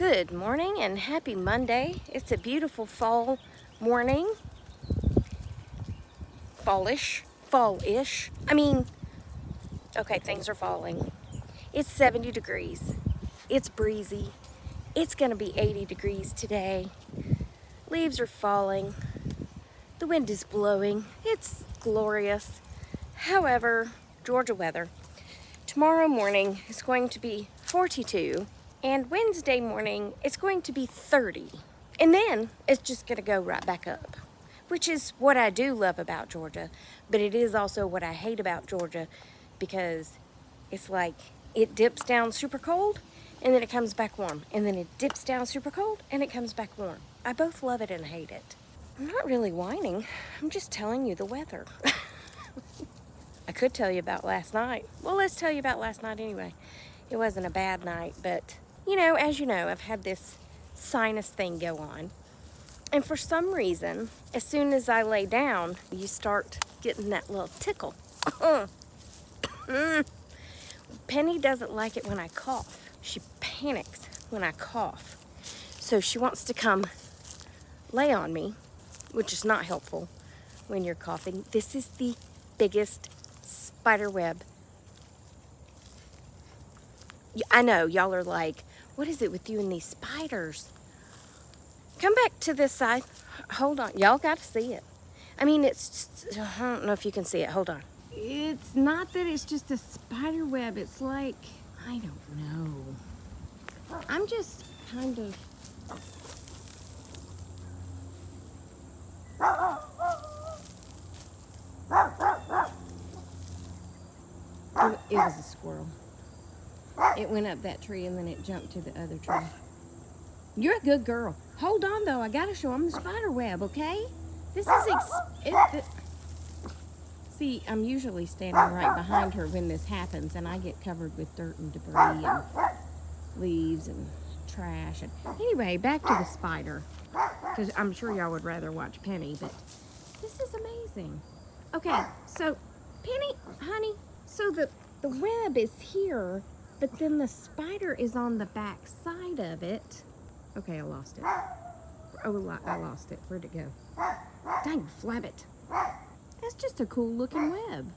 Good morning and happy Monday. It's a beautiful fall morning. Fallish. Okay, things are falling. It's 70 degrees. It's breezy. It's gonna be 80 degrees today. Leaves are falling. The wind is blowing. It's glorious. However, Georgia weather. Tomorrow morning is going to be 42. And Wednesday morning, it's going to be 30. And then it's just gonna go right back up, which is what I do love about Georgia, but it is also what I hate about Georgia because it's like it dips down super cold and then it comes back warm. And then it dips down super cold and it comes back warm. I both love it and hate it. I'm not really whining. I'm just telling you the weather. I could tell you about last night. Well, let's tell you about last night anyway. It wasn't a bad night, but as you know, I've had this sinus thing go on. And for some reason, as soon as I lay down, you start getting that little tickle. Penny doesn't like it when I cough. She panics when I cough. So she wants to come lay on me, which is not helpful when you're coughing. This is the biggest spider web. I know, y'all are like, what is it with you and these spiders? Come back to this side. Hold on. Y'all got to see it. I mean, it's, I don't know if you can see it. Hold on. It's not that it's just a spider web. It's like, I don't know. I'm just kind of... It was a squirrel. It went up that tree and then it jumped to the other tree. You're a good girl. Hold on though, I gotta show them the spider web, okay? This is See, I'm usually standing right behind her when this happens and I get covered with dirt and debris and leaves and trash. And anyway, back to the spider. Because I'm sure y'all would rather watch Penny, but this is amazing. Okay, so Penny, honey, so the web is here, but then the spider is on the back side of it. Okay, I lost it. Oh, I lost it. Where'd it go? Dang, flabbit. That's just a cool looking web.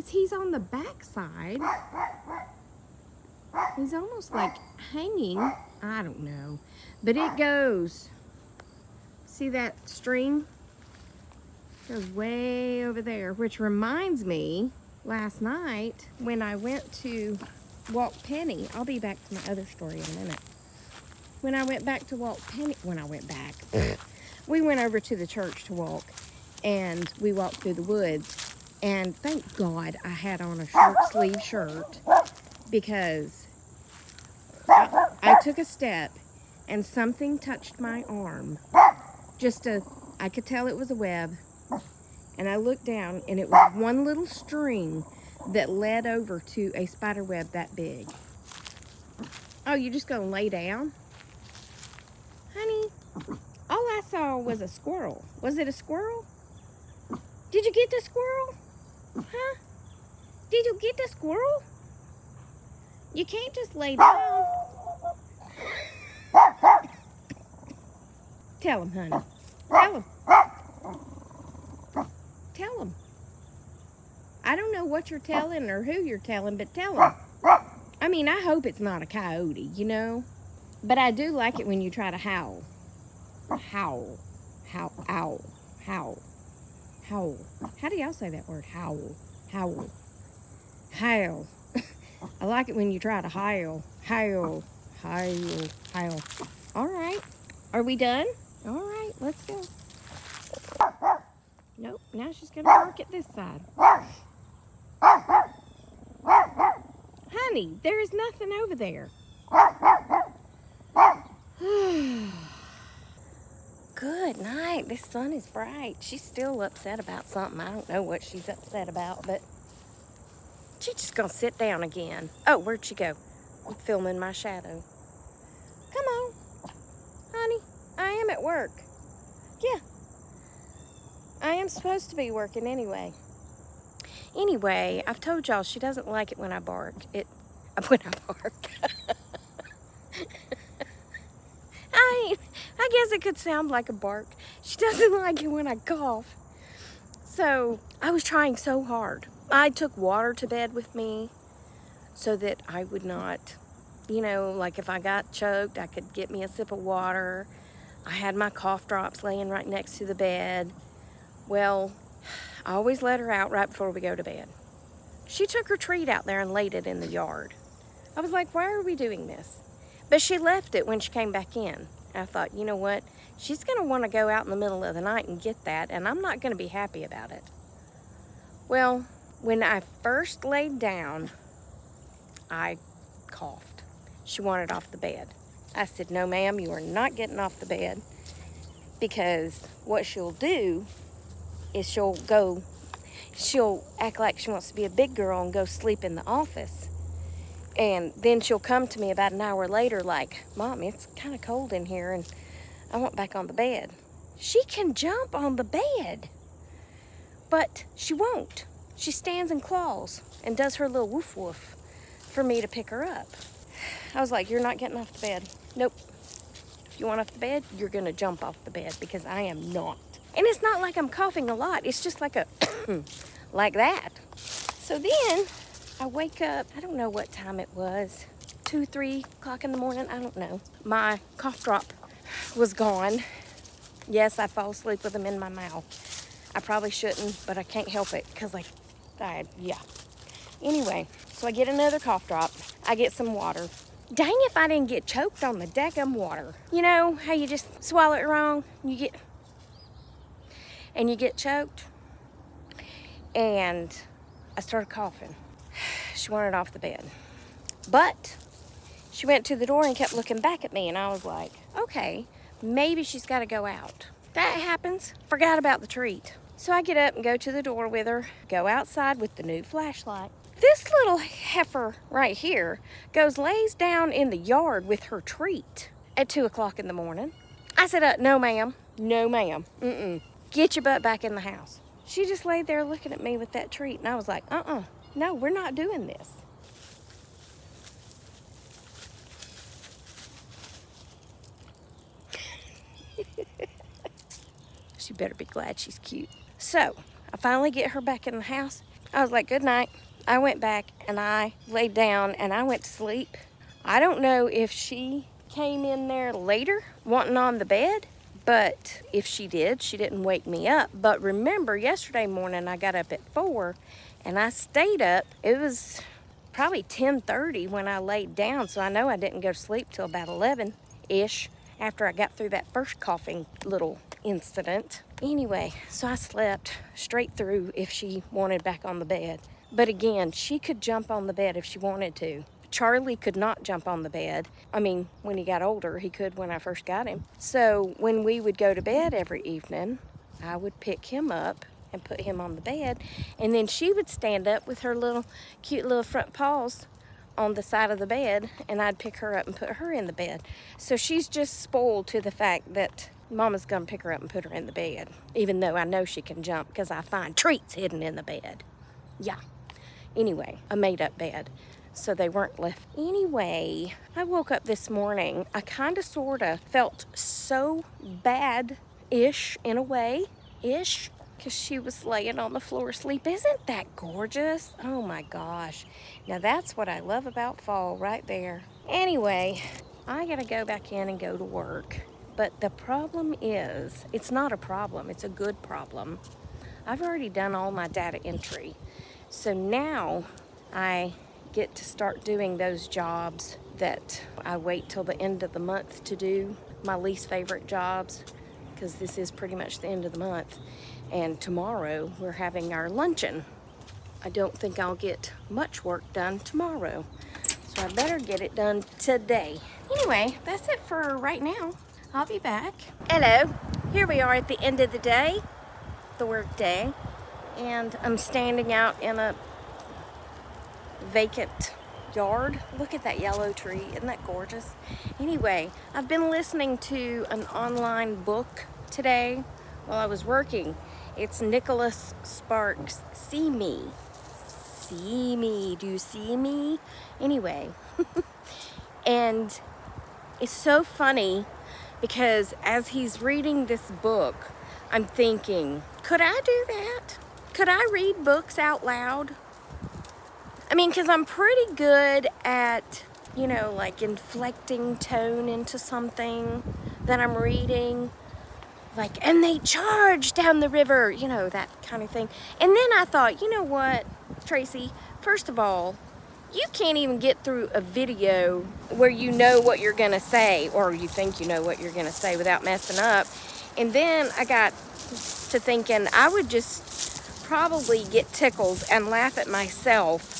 He's on the back side. He's almost like hanging. I don't know. But it goes. See that string? Goes way over there, which reminds me, last night when I went to walk Penny, I'll be back to my other story in a minute. When I went back to walk Penny, we went over to the church to walk, and we walked through the woods, and thank God I had on a short sleeve shirt, because I took a step, and something touched my arm. I could tell it was a web, and I looked down, and it was one little string that led over to a spider web that big. Oh, you just gonna lay down? Honey, all I saw was a squirrel. Was it a squirrel? Did you get the squirrel? Huh? Did you get the squirrel? You can't just lay down. Tell him, honey. Tell him. Tell him. I don't know what you're telling or who you're telling, but tell him. I mean, I hope it's not a coyote, But I do like it when you try to howl. Howl. Howl. Owl. Howl. Howl. How do y'all say that word? Howl. Howl. Howl. I like it when you try to howl. Howl. Howl. Howl. All right. Are we done? All right. Let's go. Nope. Now she's going to bark at this side. Honey, there is nothing over there. Good night. This sun is bright. She's still upset about something. I don't know what she's upset about, but she's just gonna sit down again. Oh, where'd she go? I'm filming my shadow. Come on, honey. I am at work. Yeah. I am supposed to be working anyway. Anyway, I've told y'all she doesn't like it when I bark. When I bark. I guess it could sound like a bark. She doesn't like it when I cough. So I was trying so hard. I took water to bed with me so that I would not, you know, like if I got choked, I could get me a sip of water. I had my cough drops laying right next to the bed. Well, I always let her out right before we go to bed. She took her treat out there and laid it in the yard. I was like, why are we doing this? But she left it when she came back in. I thought, you know what? She's going to want to go out in the middle of the night and get that, and I'm not going to be happy about it. Well, when I first laid down, I coughed. She wanted off the bed. I said, no, ma'am, you are not getting off the bed, because what she'll do is she'll act like she wants to be a big girl and go sleep in the office. And then she'll come to me about an hour later like, Mom, it's kind of cold in here and I want back on the bed. She can jump on the bed, but she won't. She stands and claws and does her little woof woof for me to pick her up. I was like, you're not getting off the bed. Nope. If you want off the bed, you're gonna jump off the bed, because I am not. And it's not like I'm coughing a lot. It's just like a, like that. So then I wake up, I don't know what time it was, 2, 3 o'clock in the morning, I don't know. My cough drop was gone. Yes, I fall asleep with them in my mouth. I probably shouldn't, but I can't help it, because yeah. Anyway, so I get another cough drop. I get some water. Dang if I didn't get choked on the daggum water. You know how you just swallow it wrong? You get choked? And I started coughing. She wanted off the bed. But she went to the door and kept looking back at me, and I was like, okay, maybe she's got to go out. That happens. Forgot about the treat. So I get up and go to the door with her, go outside with the new flashlight. This little heifer right here lays down in the yard with her treat at 2 o'clock in the morning. I said, no, ma'am. No, ma'am. Get your butt back in the house. She just laid there looking at me with that treat, and I was like, no, we're not doing this. She better be glad she's cute. So I finally get her back in the house. I was like, good night. I went back and I laid down and I went to sleep. I don't know if she came in there later wanting on the bed, but if she did, she didn't wake me up. But remember, yesterday morning I got up at 4 and I stayed up. It was probably 10:30 when I laid down, so I know I didn't go to sleep till about 11-ish after I got through that first coughing little incident. Anyway, so I slept straight through if she wanted back on the bed. But again, she could jump on the bed if she wanted to. Charlie could not jump on the bed. I mean, when he got older, he could when I first got him. So when we would go to bed every evening, I would pick him up and put him on the bed. And then she would stand up with her little cute little front paws on the side of the bed, and I'd pick her up and put her in the bed. So she's just spoiled to the fact that Mama's gonna pick her up and put her in the bed, even though I know she can jump because I find treats hidden in the bed. Yeah. Anyway, a made-up bed, so they weren't left. Anyway, I woke up this morning. I kind of sort of felt so bad-ish in a way-ish, because she was laying on the floor asleep. Isn't that gorgeous? Oh my gosh. Now that's what I love about fall right there. Anyway, I gotta go back in and go to work. But the problem is, it's not a problem, it's a good problem. I've already done all my data entry. So now I get to start doing those jobs that I wait till the end of the month to do, my least favorite jobs, because this is pretty much the end of the month. And tomorrow we're having our luncheon. I don't think I'll get much work done tomorrow, so I better get it done today. Anyway, that's it for right now. I'll be back. Hello, here we are at the end of the day, the work day, and I'm standing out in a vacant yard. Look at that yellow tree, isn't that gorgeous? Anyway, I've been listening to an online book today while I was working. It's Nicholas Sparks' See Me. See me, do you see me? Anyway, and it's so funny because as he's reading this book, I'm thinking, could I do that? Could I read books out loud? I mean, because I'm pretty good at, like inflecting tone into something that I'm reading. Like, and they charge down the river, that kind of thing. And then I thought, you know what, Tracy, first of all, you can't even get through a video where you know what you're gonna say, or you think you know what you're gonna say without messing up. And then I got to thinking I would just probably get tickled and laugh at myself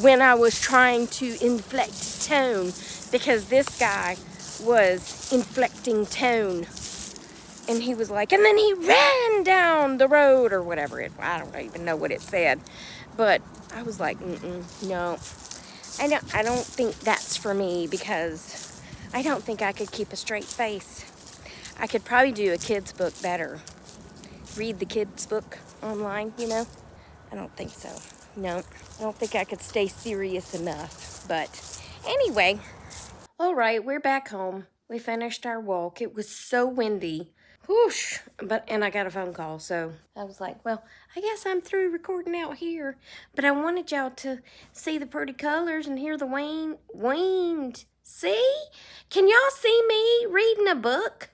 when I was trying to inflect tone, because this guy was inflecting tone. And he was like, and then he ran down the road or whatever. I don't even know what it said. But I was like, no. I don't think that's for me, because I don't think I could keep a straight face. I could probably do a kid's book better. Read the kid's book online, I don't think so. No, I don't think I could stay serious enough. But anyway, all right, we're back home. We finished our walk. It was so windy. Whoosh! And I got a phone call, so I was like, well, I guess I'm through recording out here. But I wanted y'all to see the pretty colors and hear the wind. See? Can y'all see me reading a book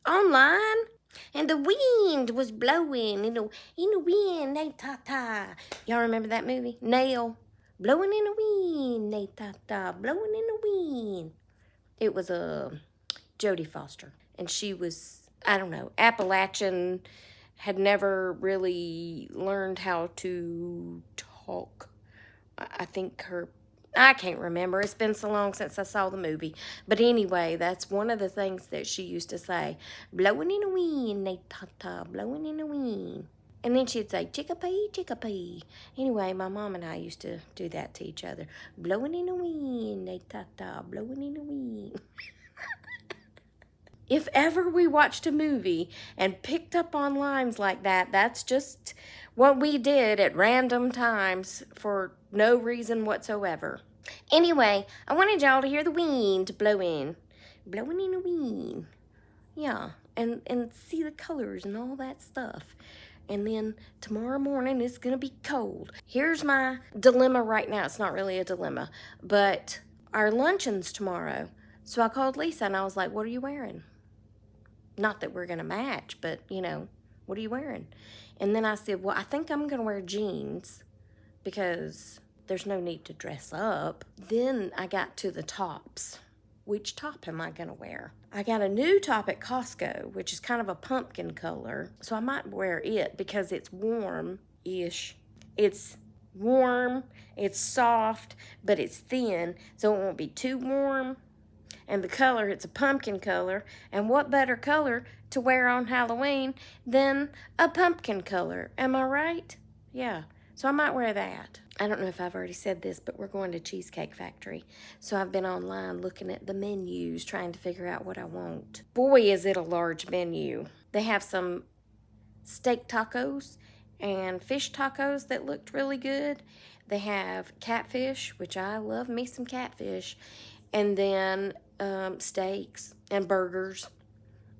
online? And the wind was blowing in the wind, they ta-ta. Y'all remember that movie? Nail. Blowing in the wind, they ta-ta. Blowing in the wind. It was Jodie Foster. And she was, I don't know, Appalachian, had never really learned how to talk. I think I can't remember. It's been so long since I saw the movie. But anyway, that's one of the things that she used to say. Blowing in the wind, they ta-ta, blowing in the wind. And then she'd say, chickapee, chickapee. Anyway, my mom and I used to do that to each other. Blowing in the wind, they ta-ta, blowing in the wind. If ever we watched a movie and picked up on lines like that, that's just what we did at random times for no reason whatsoever. Anyway, I wanted y'all to hear the wind blowing. Blowing in the wind. Yeah, and see the colors and all that stuff. And then tomorrow morning it's going to be cold. Here's my dilemma right now. It's not really a dilemma, but our luncheon's tomorrow. So I called Lisa and I was like, what are you wearing? Not that we're going to match, but, what are you wearing? And then I said, well, I think I'm going to wear jeans because there's no need to dress up. Then I got to the tops. Which top am I going to wear? I got a new top at Costco, which is kind of a pumpkin color. So I might wear it because it's warm-ish. It's warm, it's soft, but it's thin, so it won't be too warm. And the color, it's a pumpkin color. And what better color to wear on Halloween than a pumpkin color? Am I right? Yeah. So I might wear that. I don't know if I've already said this, but we're going to Cheesecake Factory. So I've been online looking at the menus, trying to figure out what I want. Boy, is it a large menu. They have some steak tacos and fish tacos that looked really good. They have catfish, which I love me some catfish. And then steaks and burgers.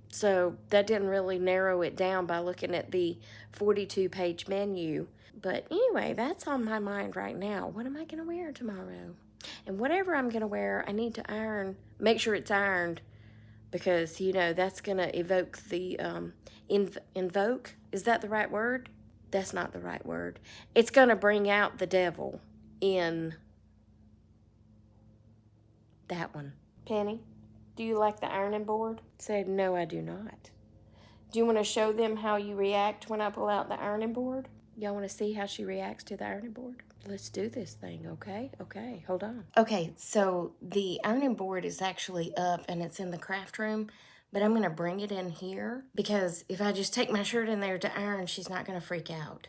So that didn't really narrow it down by looking at the 42-page menu. But anyway, that's on my mind right now. What am I going to wear tomorrow? And whatever I'm going to wear, I need to make sure it's ironed. Because, that's going to evoke the, invoke? Is that the right word? That's not the right word. It's going to bring out the devil in that one. Penny, do you like the ironing board? Said, no, I do not. Do you want to show them how you react when I pull out the ironing board? Y'all want to see how she reacts to the ironing board? Let's do this thing, okay? Okay, hold on. Okay, so the ironing board is actually up and it's in the craft room, but I'm going to bring it in here because if I just take my shirt in there to iron, she's not going to freak out.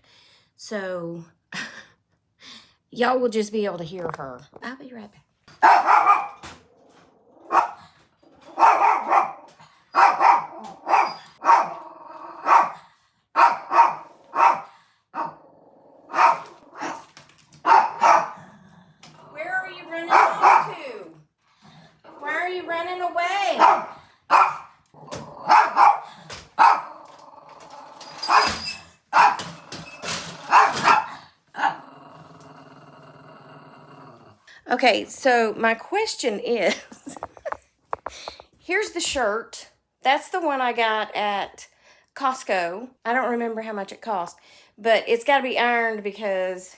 So, y'all will just be able to hear her. I'll be right back. Where are you running off to? Why are you running away? Okay, so my question is, here's the shirt. That's the one I got at Costco. I don't remember how much it cost, but it's got to be ironed because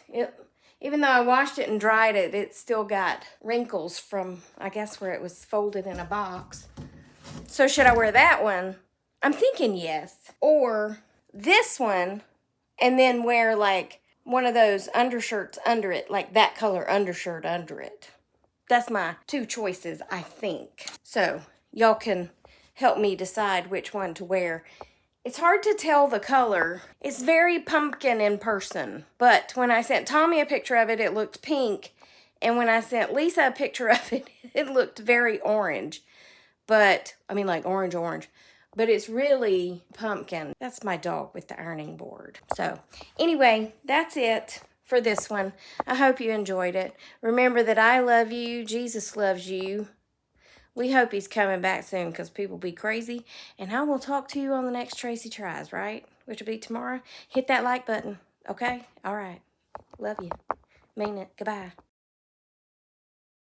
even though I washed it and dried it, it's still got wrinkles from, I guess, where it was folded in a box. So should I wear that one? I'm thinking yes. Or this one and then wear like one of those undershirts under it, like that color undershirt under it. That's my two choices, I think. So y'all can help me decide which one to wear. It's hard to tell the color. It's very pumpkin in person. But when I sent Tommy a picture of it, it looked pink. And when I sent Lisa a picture of it, it looked very orange. But, I mean like orange. But it's really pumpkin. That's my dog with the ironing board. So, anyway, that's it for this one. I hope you enjoyed it. Remember that I love you. Jesus loves you. We hope he's coming back soon because people be crazy. And I will talk to you on the next Tracy Tries, right? Which will be tomorrow. Hit that like button, okay? All right. Love you. Mean it. Goodbye.